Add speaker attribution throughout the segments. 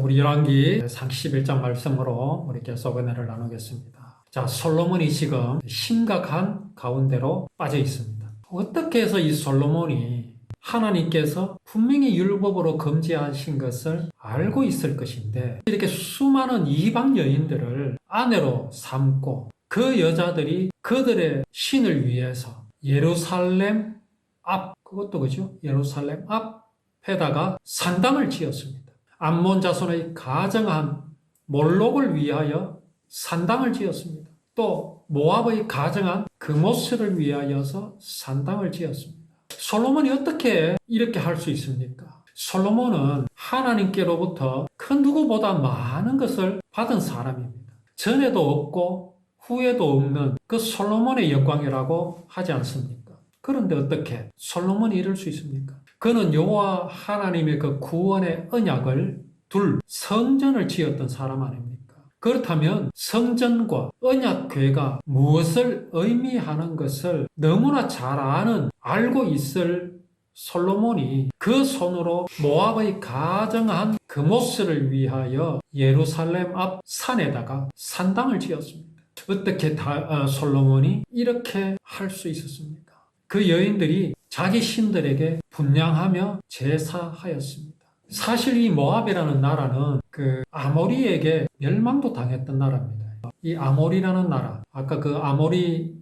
Speaker 1: 우리 열왕기 31장 말씀으로 우리 계속 은혜를 나누겠습니다. 자, 솔로몬이 지금 심각한 가운데로 빠져 있습니다. 어떻게 해서 이 솔로몬이 하나님께서 분명히 율법으로 금지하신 것을 알고 있을 것인데 이렇게 수많은 이방 여인들을 아내로 삼고 그 여자들이 그들의 신을 위해서 예루살렘 앞, 그것도 그죠? 예루살렘 앞에다가 산당을 지었습니다. 암몬 자손의 가정한 몰록을 위하여 산당을 지었습니다. 또 모압의 가정한 그모스를 위하여서 산당을 지었습니다. 솔로몬이 어떻게 이렇게 할 수 있습니까? 솔로몬은 하나님께로부터 그 누구보다 많은 것을 받은 사람입니다. 전에도 없고 후에도 없는 그 솔로몬의 영광이라고 하지 않습니까? 그런데 어떻게 솔로몬이 이럴 수 있습니까? 그는 여호와 하나님의 그 구원의 언약을 둘 성전을 지었던 사람 아닙니까? 그렇다면 성전과 언약궤가 무엇을 의미하는 것을 너무나 잘 알고 있을 솔로몬이 그 손으로 모압의 가정한 그모스를 위하여 예루살렘 앞 산에다가 산당을 지었습니다. 어떻게 솔로몬이 이렇게 할 수 있었습니까? 그 여인들이 자기 신들에게 분향하며 제사하였습니다. 사실 이 모압이라는 나라는 그 아모리에게 멸망도 당했던 나라입니다. 이 아모리라는 나라, 아까 그 아모리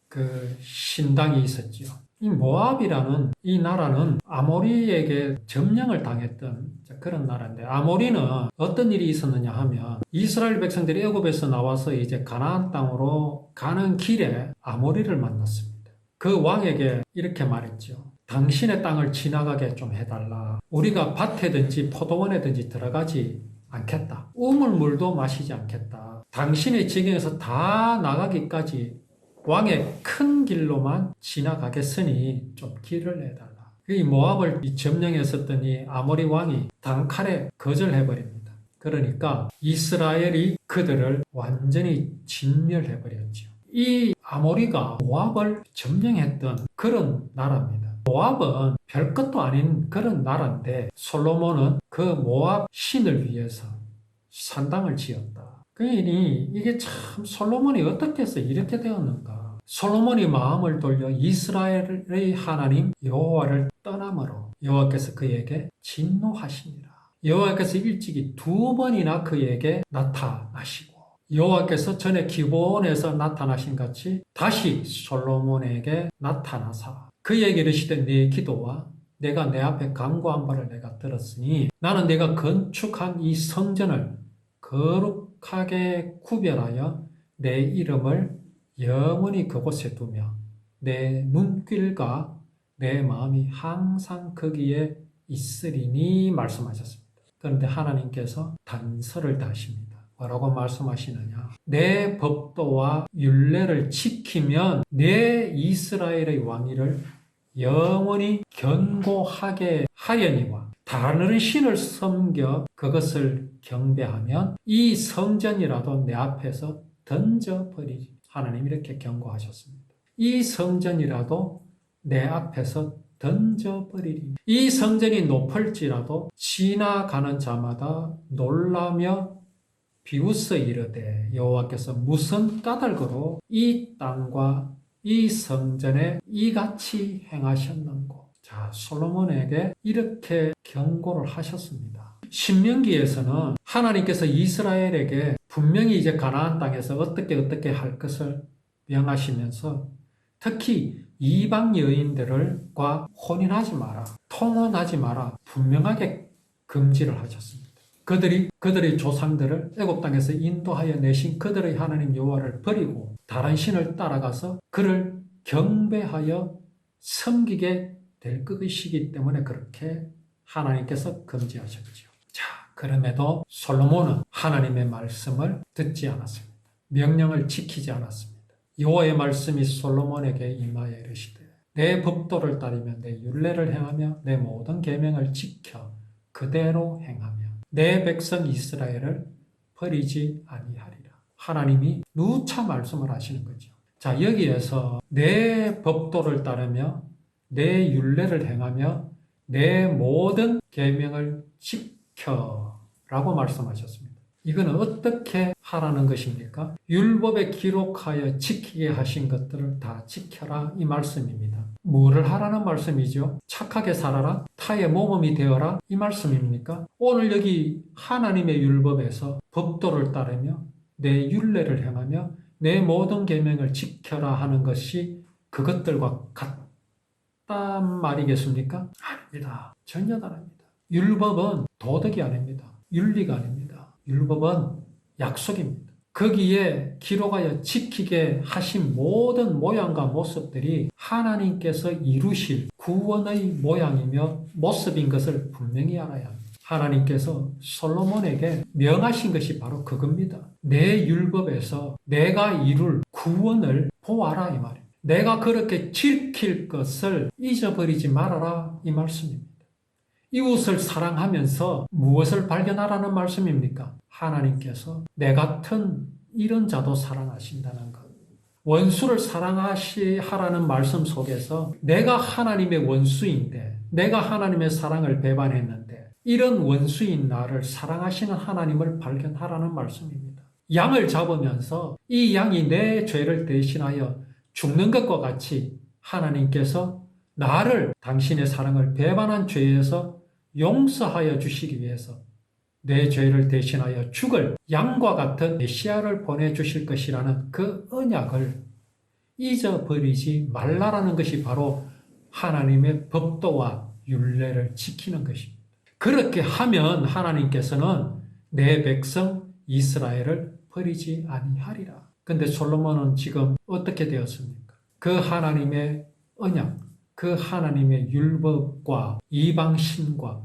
Speaker 1: 그 신당이 있었죠. 이 모압이라는 이 나라는 아모리에게 점령을 당했던 그런 나라인데, 아모리는 어떤 일이 있었느냐 하면 이스라엘 백성들이 애굽에서 나와서 이제 가나안 땅으로 가는 길에 아모리를 만났습니다. 그 왕에게 이렇게 말했죠. 당신의 땅을 지나가게 좀 해달라. 우리가 밭에든지 포도원에든지 들어가지 않겠다. 우물물도 마시지 않겠다. 당신의 지경에서 다 나가기까지 왕의 큰 길로만 지나가겠으니 좀 길을 내달라. 이 모압을 점령했었던 이 아모리 왕이 단칼에 거절해버립니다. 그러니까 이스라엘이 그들을 완전히 진멸해버렸죠. 이 아모리가 모압을 점령했던 그런 나라입니다. 모압은 별것도 아닌 그런 나라인데 솔로몬은 그 모압 신을 위해서 산당을 지었다. 그러니 이게 참 솔로몬이 어떻게 해서 이렇게 되었는가? 솔로몬이 마음을 돌려 이스라엘의 하나님 여호와를 떠남으로 여호와께서 그에게 진노하시니라. 여호와께서 일찍이 2번이나 그에게 나타나시고 여호와께서 전에 기브온에서 나타나신 같이 다시 솔로몬에게 나타나사 그에게 이르시되 네 기도와 내가 내 앞에 간구한 바를 내가 들었으니 나는 내가 건축한 이 성전을 거룩하게 구별하여 내 이름을 영원히 그곳에 두며 내 눈길과 내 마음이 항상 거기에 있으리니 말씀하셨습니다. 그런데 하나님께서 단서를 다십니다. 뭐라고 말씀하시느냐? 내 법도와 율례를 지키면 내 이스라엘의 왕위를 영원히 견고하게 하려니와 다른 신을 섬겨 그것을 경배하면 이 성전이라도 내 앞에서 던져버리지. 하나님 이렇게 경고하셨습니다. 이 성전이라도 내 앞에서 던져버리리. 이 성전이 높을지라도 지나가는 자마다 놀라며 비웃어 이르되 여호와께서 무슨 까닭으로 이 땅과 이 성전에 이같이 행하셨는고. 자, 솔로몬에게 이렇게 경고를 하셨습니다. 신명기에서는 하나님께서 이스라엘에게 분명히 이제 가나안 땅에서 어떻게 할 것을 명하시면서 특히 이방 여인들과 혼인하지 마라, 통혼하지 마라 분명하게 금지를 하셨습니다. 그들의 조상들을 애굽 땅에서 인도하여 내신 그들의 하나님 여호와를 버리고 다른 신을 따라가서 그를 경배하여 섬기게 될 것이기 때문에 그렇게 하나님께서 금지하셨죠. 자, 그럼에도 솔로몬은 하나님의 말씀을 듣지 않았습니다. 명령을 지키지 않았습니다. 여호와의 말씀이 솔로몬에게 임하여 이르시되 내 법도를 따르며 내 율례를 행하며 내 모든 계명을 지켜 그대로 행하며 내 백성 이스라엘을 버리지 아니하리라. 하나님이 누차 말씀을 하시는 거죠. 자, 여기에서 내 법도를 따르며 내 율례를 행하며 내 모든 계명을 지켜라고 말씀하셨습니다. 이거는 어떻게 하라는 것입니까? 율법에 기록하여 지키게 하신 것들을 다 지켜라 이 말씀입니다. 뭐를 하라는 말씀이죠? 착하게 살아라? 타의 모범이 되어라? 이 말씀입니까? 오늘 여기 하나님의 율법에서 법도를 따르며 내 율례를 행하며 내 모든 계명을 지켜라 하는 것이 그것들과 같단 말이겠습니까? 아닙니다. 전혀 다릅니다. 율법은 도덕이 아닙니다. 윤리가 아닙니다. 율법은 약속입니다. 거기에 기록하여 지키게 하신 모든 모양과 모습들이 하나님께서 이루실 구원의 모양이며 모습인 것을 분명히 알아야 합니다. 하나님께서 솔로몬에게 명하신 것이 바로 그겁니다. 내 율법에서 내가 이룰 구원을 보아라 이 말입니다. 내가 그렇게 지킬 것을 잊어버리지 말아라 이 말씀입니다. 이웃을 사랑하면서 무엇을 발견하라는 말씀입니까? 하나님께서 내 같은 이런 자도 사랑하신다는 것. 원수를 사랑하라는 말씀 속에서 내가 하나님의 원수인데 내가 하나님의 사랑을 배반했는데 이런 원수인 나를 사랑하시는 하나님을 발견하라는 말씀입니다. 양을 잡으면서 이 양이 내 죄를 대신하여 죽는 것과 같이 하나님께서 나를 당신의 사랑을 배반한 죄에서 용서하여 주시기 위해서 내 죄를 대신하여 죽을 양과 같은 메시아를 보내주실 것이라는 그 언약을 잊어버리지 말라라는 것이 바로 하나님의 법도와 율례를 지키는 것입니다. 그렇게 하면 하나님께서는 내 백성 이스라엘을 버리지 아니하리라. 근데 솔로몬은 지금 어떻게 되었습니까? 그 하나님의 언약, 그 하나님의 율법과 이방신과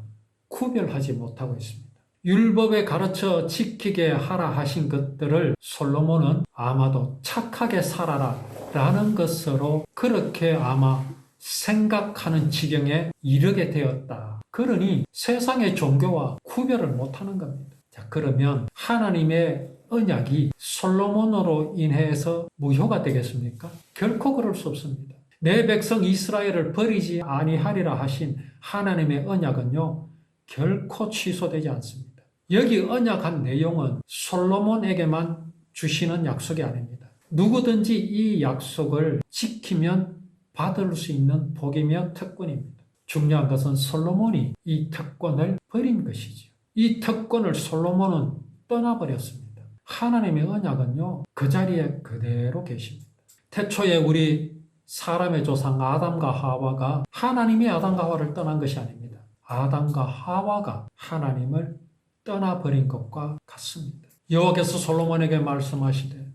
Speaker 1: 구별하지 못하고 있습니다. 율법에 가르쳐 지키게 하라 하신 것들을 솔로몬은 아마도 착하게 살아라 라는 것으로 그렇게 아마 생각하는 지경에 이르게 되었다. 그러니 세상의 종교와 구별을 못하는 겁니다. 자, 그러면 하나님의 언약이 솔로몬으로 인해서 무효가 되겠습니까? 결코 그럴 수 없습니다. 내 백성 이스라엘을 버리지 아니하리라 하신 하나님의 언약은요, 결코 취소되지 않습니다. 여기 언약한 내용은 솔로몬에게만 주시는 약속이 아닙니다. 누구든지 이 약속을 지키면 받을 수 있는 복이며 특권입니다. 중요한 것은 솔로몬이 이 특권을 버린 것이죠. 이 특권을 솔로몬은 떠나버렸습니다. 하나님의 언약은요, 그 자리에 그대로 계십니다. 태초에 우리 사람의 조상 아담과 하와가 하나님이 아담과 하와를 떠난 것이 아닙니다. 아담과 하와가 하나님을 떠나버린 것과 같습니다. 여호와께서 솔로몬에게 말씀하시되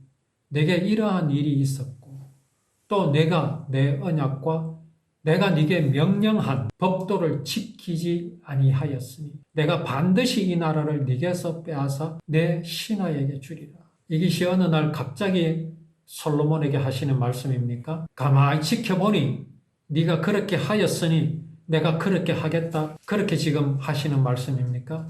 Speaker 1: 내게 이러한 일이 있었고 또 내가 내 언약과 내가 네게 명령한 법도를 지키지 아니하였으니 내가 반드시 이 나라를 네게서 빼앗아 내 신하에게 주리라. 이것이 어느 날 갑자기 솔로몬에게 하시는 말씀입니까? 가만히 지켜보니 네가 그렇게 하였으니 내가 그렇게 하겠다. 그렇게 지금 하시는 말씀입니까?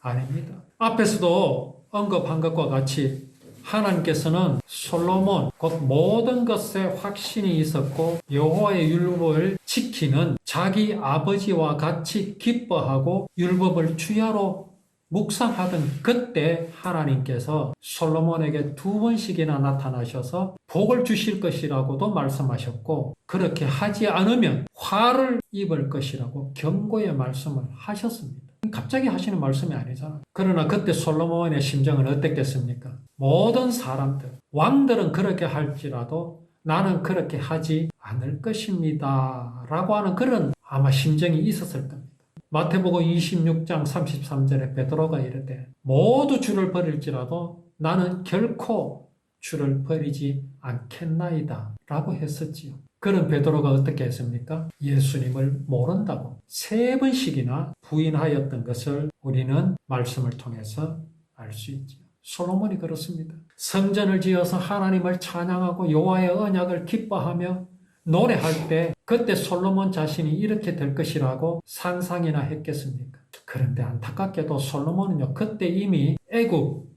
Speaker 1: 아닙니다. 앞에서도 언급한 것과 같이 하나님께서는 솔로몬 곧 모든 것에 확신이 있었고 여호와의 율법을 지키는 자기 아버지와 같이 기뻐하고 율법을 주야로 묵상하던 그때 하나님께서 솔로몬에게 2번씩이나 나타나셔서 복을 주실 것이라고도 말씀하셨고 그렇게 하지 않으면 화를 입을 것이라고 경고의 말씀을 하셨습니다. 갑자기 하시는 말씀이 아니잖아요. 그러나 그때 솔로몬의 심정은 어땠겠습니까? 모든 사람들, 왕들은 그렇게 할지라도 나는 그렇게 하지 않을 것입니다. 라고 하는 그런 아마 심정이 있었을 겁니다. 마태복음 26장 33절에 베드로가 이르되 모두 주를 버릴지라도 나는 결코 주를 버리지 않겠나이다 라고 했었지요. 그런 베드로가 어떻게 했습니까? 예수님을 모른다고 3번씩이나 부인하였던 것을 우리는 말씀을 통해서 알 수 있죠. 솔로몬이 그렇습니다. 성전을 지어서 하나님을 찬양하고 여호와의 언약을 기뻐하며 노래할 때 그때 솔로몬 자신이 이렇게 될 것이라고 상상이나 했겠습니까? 그런데 안타깝게도 솔로몬은요, 그때 이미 애굽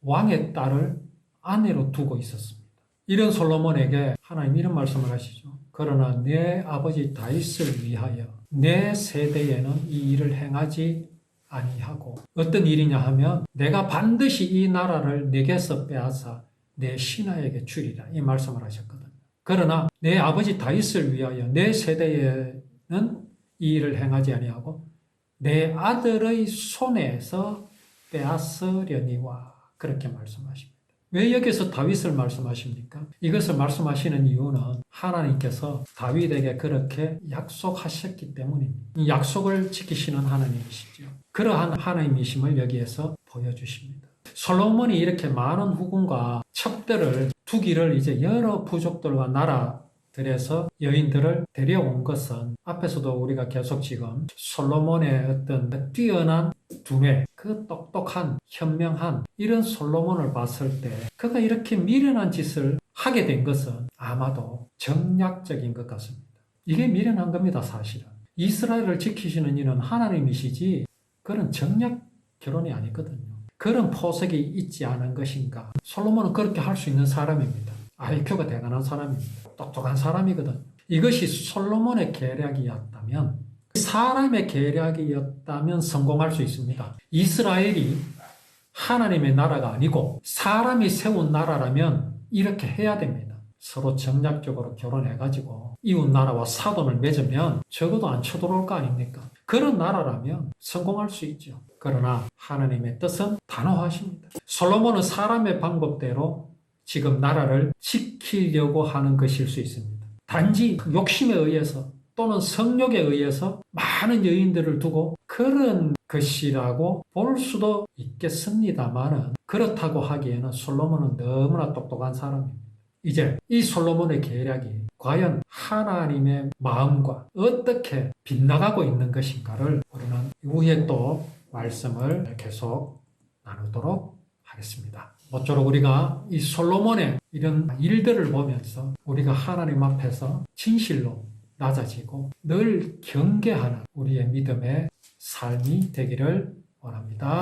Speaker 1: 왕의 딸을 아내로 두고 있었습니다. 이런 솔로몬에게 하나님 이런 말씀을 하시죠. 그러나 내 아버지 다윗을 위하여 내 세대에는 이 일을 행하지 아니하고 어떤 일이냐 하면 내가 반드시 이 나라를 내게서 빼앗아 내 신하에게 주리라 이 말씀을 하셨거든요. 그러나 내 아버지 다윗을 위하여 내 세대에는 이 일을 행하지 아니하고 내 아들의 손에서 빼앗으려니와 그렇게 말씀하십니다. 왜 여기서 다윗을 말씀하십니까? 이것을 말씀하시는 이유는 하나님께서 다윗에게 그렇게 약속하셨기 때문입니다. 이 약속을 지키시는 하나님이시죠. 그러한 하나님이심을 여기에서 보여주십니다. 솔로몬이 이렇게 많은 후궁과 첩들을 두기를 이제 여러 부족들과 나라들에서 여인들을 데려온 것은 앞에서도 우리가 계속 지금 솔로몬의 어떤 뛰어난 두뇌, 그 똑똑한, 현명한 이런 솔로몬을 봤을 때 그가 이렇게 미련한 짓을 하게 된 것은 아마도 정략적인 것 같습니다. 이게 미련한 겁니다, 사실은. 이스라엘을 지키시는 이는 하나님이시지 그런 정략 결혼이 아니거든요. 그런 포석이 있지 않은 것인가. 솔로몬은 그렇게 할 수 있는 사람입니다. IQ가 대단한 사람입니다. 똑똑한 사람이거든요. 이것이 솔로몬의 계략이었다면 사람의 계략이었다면 성공할 수 있습니다. 이스라엘이 하나님의 나라가 아니고 사람이 세운 나라라면 이렇게 해야 됩니다. 서로 정략적으로 결혼해가지고 이웃 나라와 사돈을 맺으면 적어도 안 쳐들어올 거 아닙니까? 그런 나라라면 성공할 수 있죠. 그러나 하나님의 뜻은 단호하십니다. 솔로몬은 사람의 방법대로 지금 나라를 지키려고 하는 것일 수 있습니다. 단지 욕심에 의해서 또는 성욕에 의해서 많은 여인들을 두고 그런 것이라고 볼 수도 있겠습니다만은 그렇다고 하기에는 솔로몬은 너무나 똑똑한 사람입니다. 이제 이 솔로몬의 계략이 과연 하나님의 마음과 어떻게 빗나가고 있는 것인가를 우리는 이후에 또 말씀을 계속 나누도록 하겠습니다. 모쪼록 우리가 이 솔로몬의 이런 일들을 보면서 우리가 하나님 앞에서 진실로 낮아지고 늘 경계하는 우리의 믿음의 삶이 되기를 원합니다.